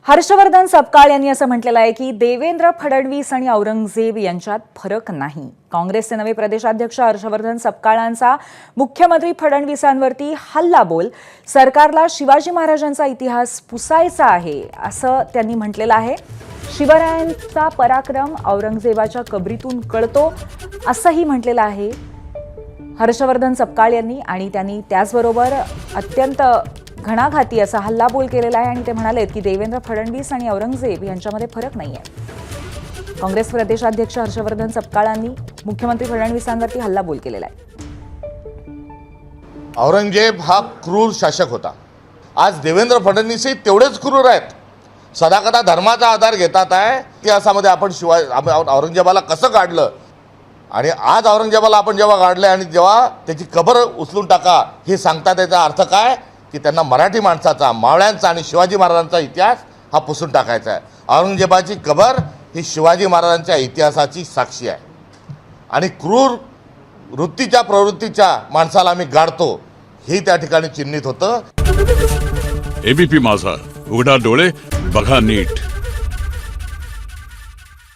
हर्षवर्धन सपकाळ यांनी असं म्हटलेलं आहे की देवेंद्र फडणवीस आणि औरंगजेब यांच्यात फरक नाही। काँग्रेसचे नवे प्रदेशाध्यक्ष हर्षवर्धन सपकाळांचा मुख्यमंत्री फडणवीसांवरती हल्लाबोल सरकारला शिवाजी महाराजांचा इतिहास पुसायचा आहे असं त्यांनी म्हटलेलं आहे। शिवरायांचा पराक्रम औरंगजेबाच्या कबरीतून कळतो असंही म्हटलेलं आहे हर्षवर्धन सपकाळ यांनी। आणि त्यांनी त्याचबरोबर अत्यंत घणाघाती असा हल्लाबोल केलेला आहे आणि ते म्हणाले की देवेंद्र फडणवीस आणि औरंगजेब यांच्यामध्ये फरक नाहीये। काँग्रेस प्रदेशाध्यक्ष हर्षवर्धन सपकाळांनी मुख्यमंत्री फडणवीसांवरती हल्लाबोल केलेला आहे। औरंगजेब हा क्रूर शासक होता। आज देवेंद्र फडणवीसही तेवढेच क्रूर आहेत। सदाकदा धर्माचा आधार घेतात आहे। इतिहासामध्ये आपण औरंगजेबाला कसं काढलं आणि आज औरंगजेबाला आपण जेव्हा काढले आणि जेव्हा त्याची कबर उचलून टाका हे सांगतात, त्याचा अर्थ काय की त्यांना मराठी माणसाचा, मावळ्यांचा आणि शिवाजी महाराजांचा इतिहास हा पुसून टाकायचा आहे। औरंगजेबाची कबर ही शिवाजी महाराजांच्या इतिहासाची साक्षी आहे आणि क्रूर वृत्तीच्या प्रवृत्तीच्या माणसाला आम्ही गाडतो हे त्या ठिकाणी चिन्हित होतं। एबीपी माझा, उघडा डोळे बघा नीट।